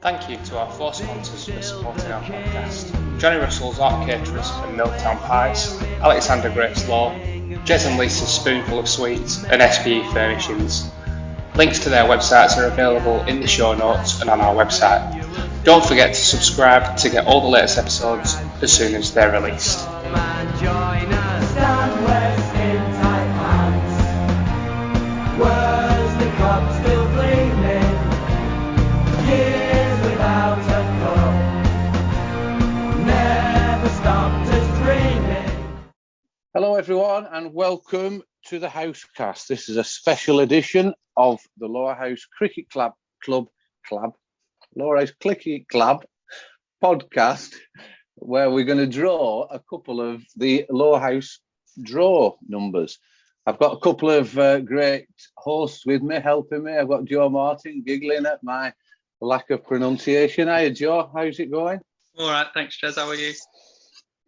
Thank you to our 4 sponsors for supporting our podcast: Johnny Russell's Art Caterers and Milltown Pies, Alexander Grace Law, Jez and Lisa's Spoonful of Sweets, and SPE Furnishings. Links to their websites are available in the show notes and on our website. Don't forget to subscribe to get all the latest episodes as soon as they're released. Hello everyone and welcome to the Housecast. This is a special edition of the Lowerhouse Cricket Club Lowerhouse Cricket Club podcast, where we're going to draw a couple of the Lowerhouse draw numbers. I've got a couple of great hosts with me, helping me. I've got Joe Martin giggling at my lack of pronunciation. Hiya Joe, how's it going? All right, thanks Jez, how are you?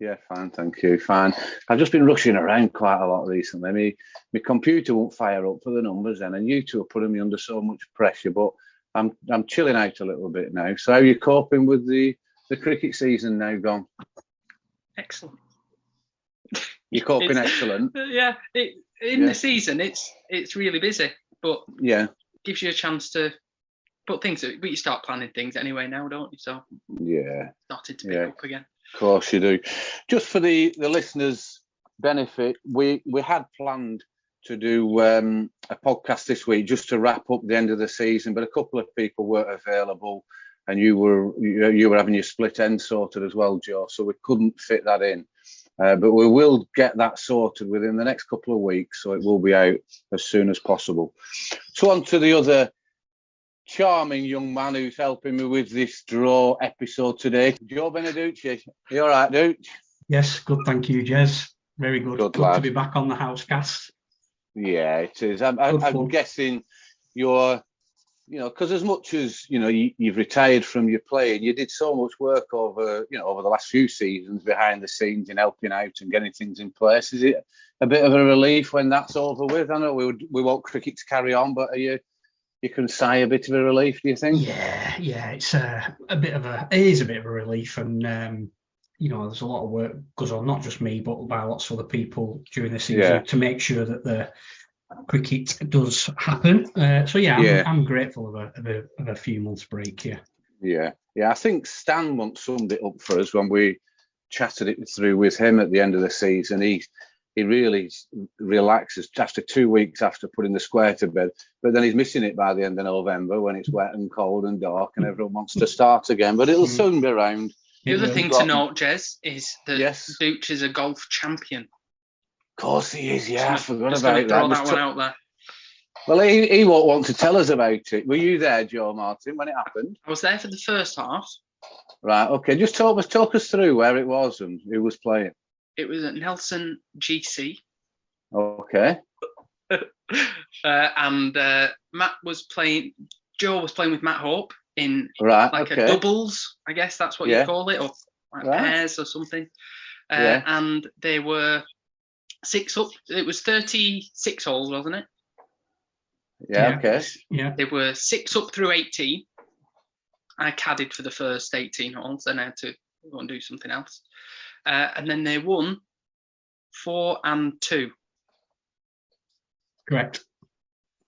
Yeah, fine, thank you, fine. I've just been rushing around quite a lot recently. My computer won't fire up for the numbers then, and you two are putting me under so much pressure, but I'm chilling out a little bit now. So how are you coping with the cricket season now gone? Excellent. You're coping excellent? Yeah, the season, it's really busy, but yeah, gives you a chance to put things, but you start planning things anyway now, don't you? So yeah, started to pick up again. Of course you do. Just for the listeners' benefit, we had planned to do a podcast this week just to wrap up the end of the season, but a couple of people weren't available, and you were having your split end sorted as well, Joe, so we couldn't fit that in. But we will get that sorted within the next couple of weeks, so it will be out as soon as possible. So on to the other charming young man who's helping me with this draw episode today, Joe Beneduce. You all right, Dooch? Yes, good, thank you, Jez. Very good. Good to be back on the Housecast. Yeah, it is. I'm guessing you're, because as much as, you've retired from your playing, you did so much work over the last few seasons behind the scenes and helping out and getting things in place. Is it a bit of a relief when that's over with? I know we want cricket to carry on, but you can sigh a bit of a relief, do you think? Yeah, it's it is a bit of a relief, and there's a lot of work goes on, not just me, but by lots of other people during the season to make sure that the cricket does happen. I'm grateful of a few months break. Yeah. I think Stan once summed it up for us when we chatted it through with him at the end of the season. He really relaxes after 2 weeks after putting the square to bed, but then he's missing it by the end of November when it's wet and cold and dark and everyone wants to start again, but it'll soon be around. The other thing to note, Jez, is that Dooch is a golf champion. Of course he is, I forgot about that. Throw that one out there. Well, he won't want to tell us about it. Were you there, Joe Martin, when it happened? I was there for the first half. Right, okay. Just talk us through where it was and who was playing. It was at Nelson GC. Okay. And Matt was playing. Joe was playing with Matt Hope in a doubles. I guess that's what you call it, or pairs or something. And they were 6 up. It was 36 holes, wasn't it? Yeah. Okay. Yeah. They were 6 up through 18. I caddied for the first 18 holes. Then I had to go and do something else. And then they won 4-2. Correct.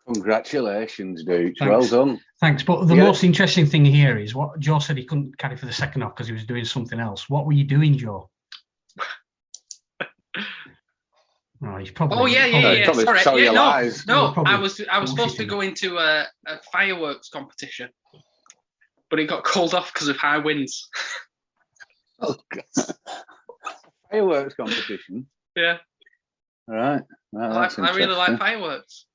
Congratulations, dude. Well done. Thanks. But the most interesting thing here is what Joe said he couldn't caddy for the second half because he was doing something else. What were you doing, Joe? He's probably. Sorry. No. I was supposed to go into a fireworks competition, but it got called off because of high winds. Oh God. Fireworks competition. Yeah. All right. I really like fireworks.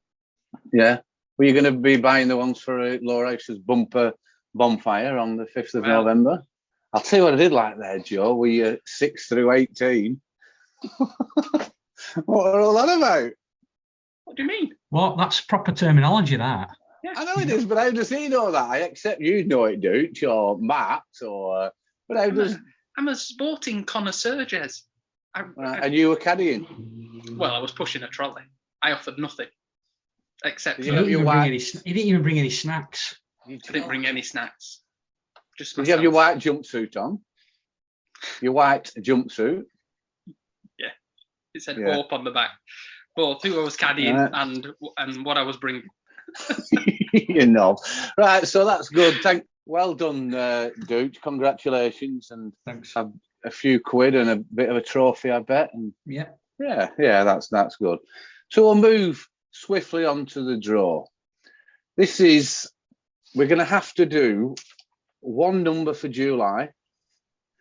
Yeah. Were you going to be buying the ones for Lowerhouse's bumper bonfire on the 5th of November? I'll tell you what I did like there, Joe. Were you 6 through 18? What are all that about? What do you mean? Well, that's proper terminology, that. Yeah. I know it is, but how does he know that? I accept you know it, Dooch, or Matt, or... But how does... I'm a sporting connoisseur, Jez. And you were caddying? Well, I was pushing a trolley. I offered nothing. Except you didn't even bring any snacks. I didn't bring any snacks. Just did you have your white jumpsuit on? Your white jumpsuit? Yeah. It said Hope on the back. Both who I was caddying and what I was bringing. Right, so that's good. Well done, Duke. Congratulations, and thanks. Have a few quid and a bit of a trophy, I bet. And yeah, that's good. So we'll move swiftly on to the draw. We're going to have to do one number for July.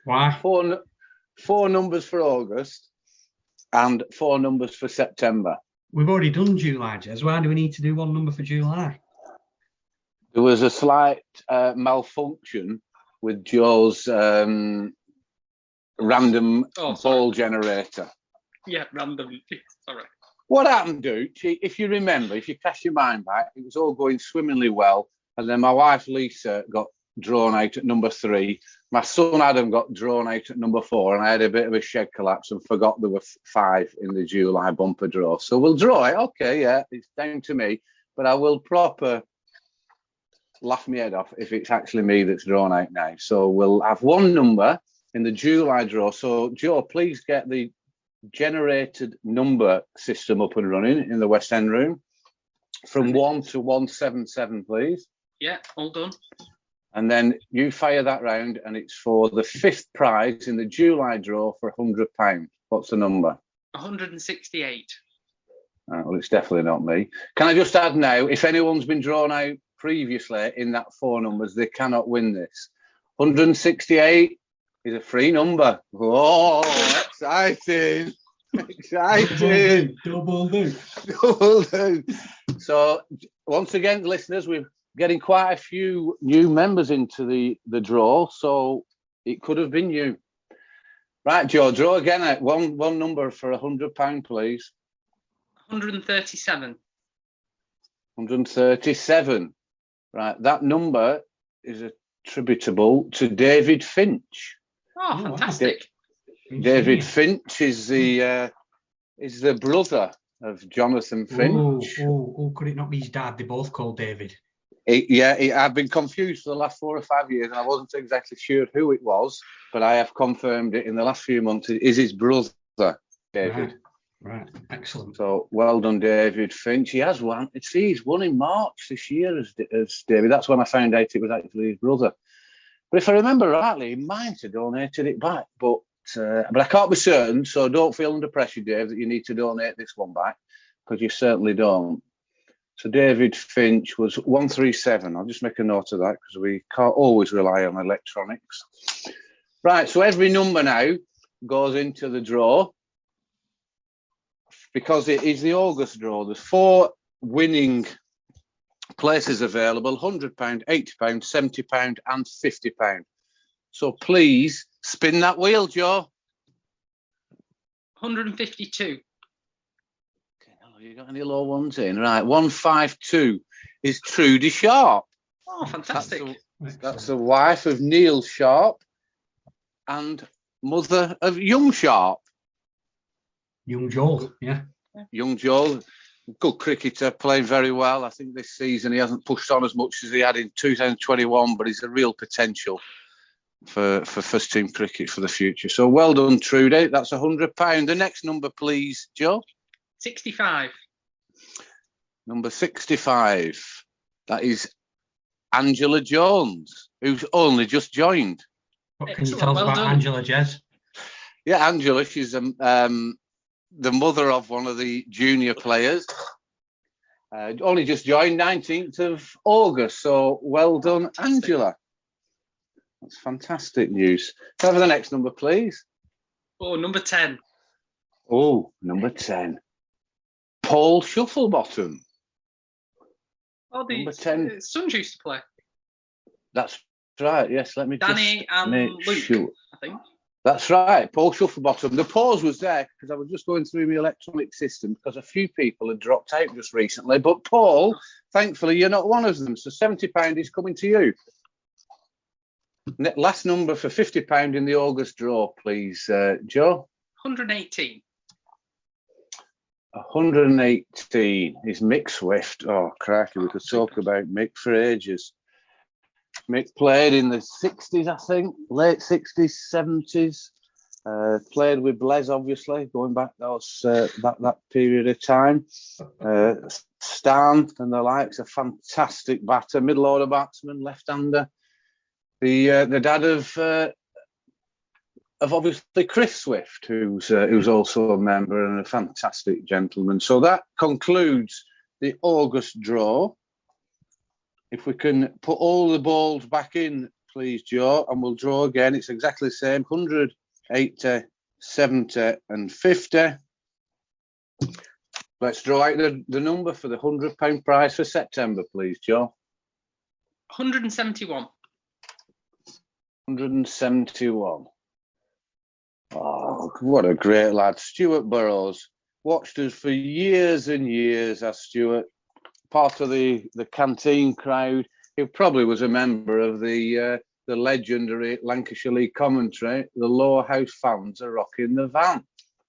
Why? Four numbers for August, and 4 numbers for September. We've already done July, Jez. Why do we need to do one number for July? There was a slight malfunction with Joe's random ball generator. Yeah, random. Sorry. What happened, Duke? If you remember, if you cast your mind back, it was all going swimmingly well. And then my wife, Lisa, got drawn out at number 3. My son, Adam, got drawn out at number 4. And I had a bit of a shed collapse and forgot there were 5 in the July bumper draw. So we'll draw it. Okay, yeah, it's down to me. But I will proper laugh my head off if it's actually me that's drawn out now. So we'll have one number in the July draw. So, Joe, please get the generated number system up and running in the West End room from 1 to 177, please. Yeah, all done. And then you fire that round, and it's for the 5th prize in the July draw for £100. What's the number? 168. Well, it's definitely not me. Can I just add now, if anyone's been drawn out previously in that 4 numbers, they cannot win this. 168 is a free number. Oh, exciting. Exciting. Double do. So, once again, listeners, we're getting quite a few new members into the draw, so it could have been you. Right, Joe, draw again at one number for £100, please. 137. 137. Right, that number is attributable to David Finch. Oh, fantastic. David Finch is the brother of Jonathan Finch. Oh, could it not be his dad? They both called David. I've been confused for the last 4 or 5 years, and I wasn't exactly sure who it was, but I have confirmed it in the last few months. It is his brother, David. Right, excellent. So well done, David Finch. He has won. He's won in March this year as David. That's when I found out it was actually his brother. But if I remember rightly, he might have donated it back, but I can't be certain. So don't feel under pressure, Dave, that you need to donate this one back, because you certainly don't. So David Finch was 137. I'll just make a note of that, because we can't always rely on electronics. Right, so every number now goes into the draw, because it is the August draw. There's 4 winning places available: £100, £80, £70 and £50. So please spin that wheel, Joe. 152. You got any low ones in? Right, 152 is Trudy Sharp. Oh, fantastic. That's the wife of Neil Sharp and mother of Young Sharp. Young Joel, yeah. Young Joel, good cricketer, playing very well. I think this season he hasn't pushed on as much as he had in 2021, but he's a real potential for first team cricket for the future. So well done, Trudy. That's £100. The next number, please, Joe. 65. Number 65. That is Angela Jones, who's only just joined. What can you tell us about Angela, Jez? Yeah, Angela, she's the mother of one of the junior players. Only just joined 19th of August. So well done, Angela. That's fantastic news. Can I have the next number, please? Oh, number 10. Oh, number 10. Paul Shufflebottom. Oh, number 10. Sons used to play. That's right, yes. Let me Danny just and make Luke, sure. I think. That's right, Paul Shufflebottom. The pause was there because I was just going through my electronic system because a few people had dropped out just recently. But Paul, thankfully, you're not one of them. So £70 is coming to you. Last number for £50 in the August draw, please, Joe. 118. 118 is Mick Swift. Oh, crikey, we could talk about Mick for ages. Mick played in the 60s, I think, late 60s, 70s. Played with Les, obviously, going back that period of time. Stan and the likes, a fantastic batter, middle order batsman, left-hander. The dad of obviously Chris Swift, who's also a member and a fantastic gentleman. So that concludes the August draw. If we can put all the balls back in, please, Joe, and we'll draw again. It's exactly the same, 100, 80, 70 and 50. Let's draw out the number for the £100 prize for September, please, Joe. 171. 171. Oh, what a great lad. Stuart Burrows. Watched us for years and years, as Stuart. Part of the canteen crowd. He probably was a member of the legendary Lancashire League commentary. The Lowerhouse fans are rocking the van.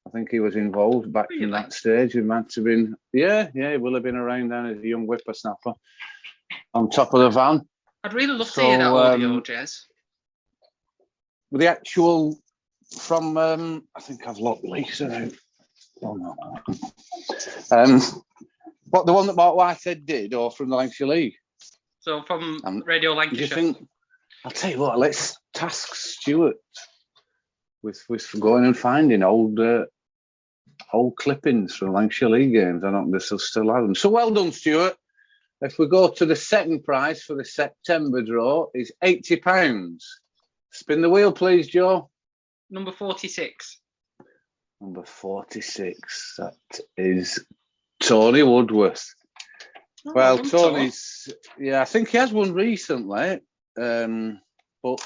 I think he was involved back in that stage. He might have been, he will have been around then as a young whippersnapper on top of the van. I'd really love to hear that audio, Jez. With the actual from, I think I've locked Lisa out. Oh no. What, the one that Mark Whitehead did, or from the Lancashire League? So from Radio Lancashire. I'll tell you what, let's task Stuart with going and finding old clippings from Lancashire League games. I don't know if they'll still have them. So well done, Stuart. If we go to the second prize for the September draw, is £80. Spin the wheel, please, Joe. Number 46. Number 46. That is Tony Woodworth. Oh, well, Tony's, I think he has won recently, but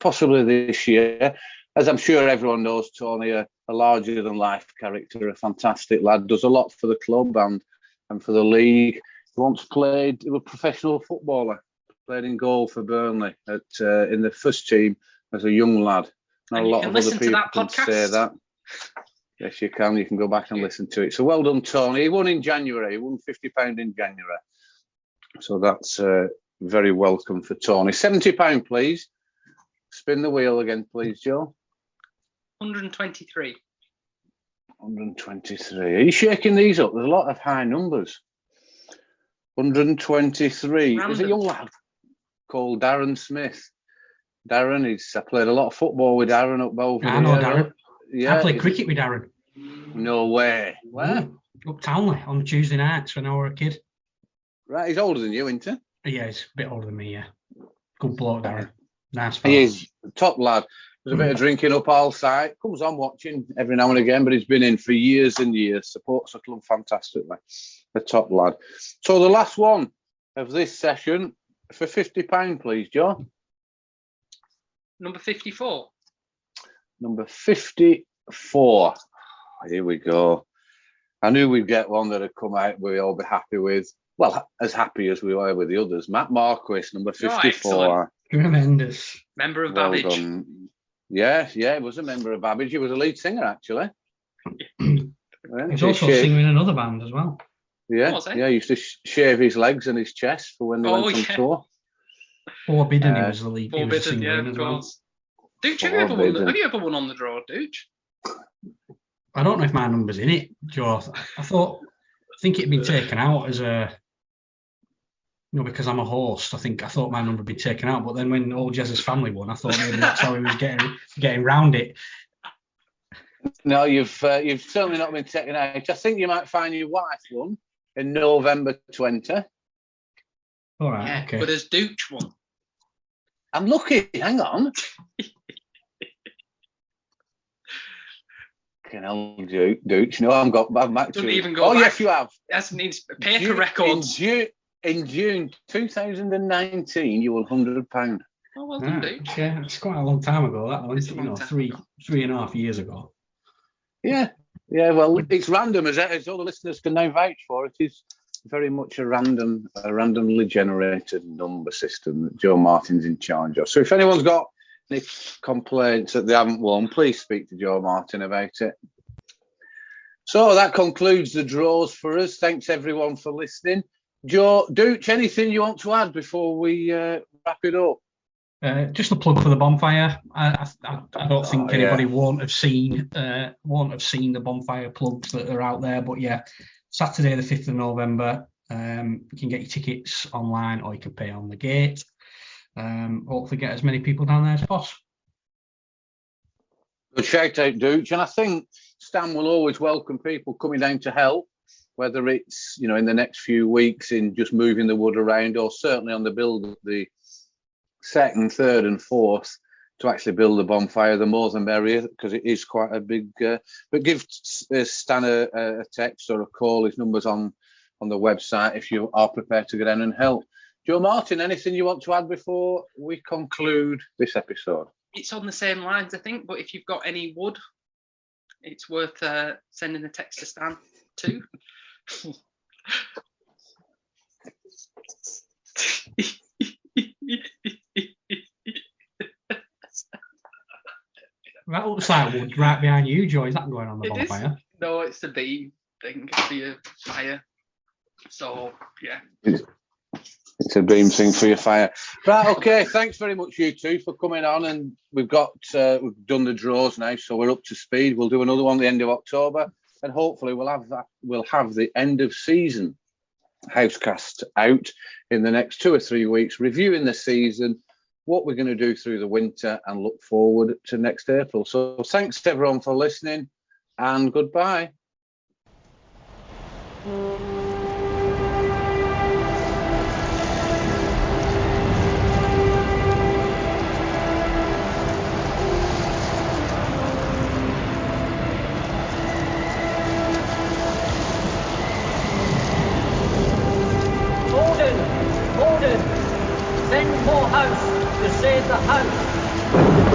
possibly this year. As I'm sure everyone knows, Tony, a larger-than-life character, a fantastic lad, does a lot for the club and for the league. He once played, he was a professional footballer, played in goal for Burnley in the first team as a young lad. And a lot of other people can say that. Yes, you can. You can go back and listen to it. So well done, Tony. He won in January. He won £50 in January. So that's very welcome for Tony. £70, please. Spin the wheel again, please, Joe. 123. 123. Are you shaking these up? There's a lot of high numbers. 123. There's a young lad called Darren Smith. Darren, I played a lot of football with Darren up over I know Darren. Yeah, I played cricket with Darren. No way. Where? Up Townley on Tuesday nights when I was a kid. Right, he's older than you, isn't he? Yeah, he's a bit older than me, yeah. Good bloke, Darren. Nice fella. He is. Top lad. There's a bit of drinking up all side. Comes on watching every now and again, but he's been in for years and years. Supports the club fantastically. A top lad. So the last one of this session for £50, please, Joe. Number 54. Number 54. Here we go. I knew we'd get one that had come out we'd all be happy with. Well, as happy as we were with the others. Matt Marquis, number 54. Tremendous. Member of Babbage. Done. Yeah, he was a member of Babbage. He was a lead singer, actually. He was also singing in another band as well. Yeah, he used to shave his legs and his chest for when they went on tour. Forbidden, he was the lead. Forbidden, of course. Dooch, have you ever won on the draw, Dooch? I don't know if my number's in it, Joe. I think it'd been taken out as a, because I'm a host. I thought my number had been taken out, but then when old Jez's family won, I thought maybe that's how he was getting round it. No, you've certainly not been taken out. I think you might find your wife won in November 20. All right, okay. But there's Dooch one. I'm lucky. Hang on. Dooch. No, I'm actually. Doesn't even go back. Yes, you have. That needs paper records. In June 2019, you won £100. Oh, well done, Dooch. Yeah, it's quite a long time ago. That was, 3.5 years ago. Yeah. Well, it's random, as all the listeners can now vouch for. It is very much a randomly generated number system that Joe Martin's in charge of. So if anyone's got any complaints that they haven't won, please speak to Joe Martin about it. So that concludes the draws for us. Thanks everyone for listening. Joe, Dooch, anything you want to add before we wrap it up? Just a plug for the bonfire. I don't think anybody won't have seen the bonfire plugs that are out there. But yeah, Saturday the 5th of November. You can get your tickets online or you can pay on the gate. Hopefully get as many people down there as possible. Good shout out, Dooch. And I think Stan will always welcome people coming down to help, whether it's, in the next few weeks in just moving the wood around, or certainly on the build of the 2nd, 3rd and 4th to actually build the bonfire. The more the merrier, because it is quite a big, but give Stan a text or a call. His number's on the website if you are prepared to go down and help. Joe Martin, anything you want to add before we conclude this episode? It's on the same lines, I think, but if you've got any wood, it's worth sending a text to Stan too. That looks like wood right behind you, Joe. Is that going on the bonfire? No, it's the beam thing for your fire. So, yeah. It's a beam thing for your fire. Right, okay. Thanks very much, you two, for coming on. And we've done the draws now, so we're up to speed. We'll do another one at the end of October, and hopefully we'll have the end of season Housecast out in the next 2 or 3 weeks, reviewing the season, what we're going to do through the winter, and look forward to next April. So thanks to everyone for listening, and goodbye. Send more house to save the house.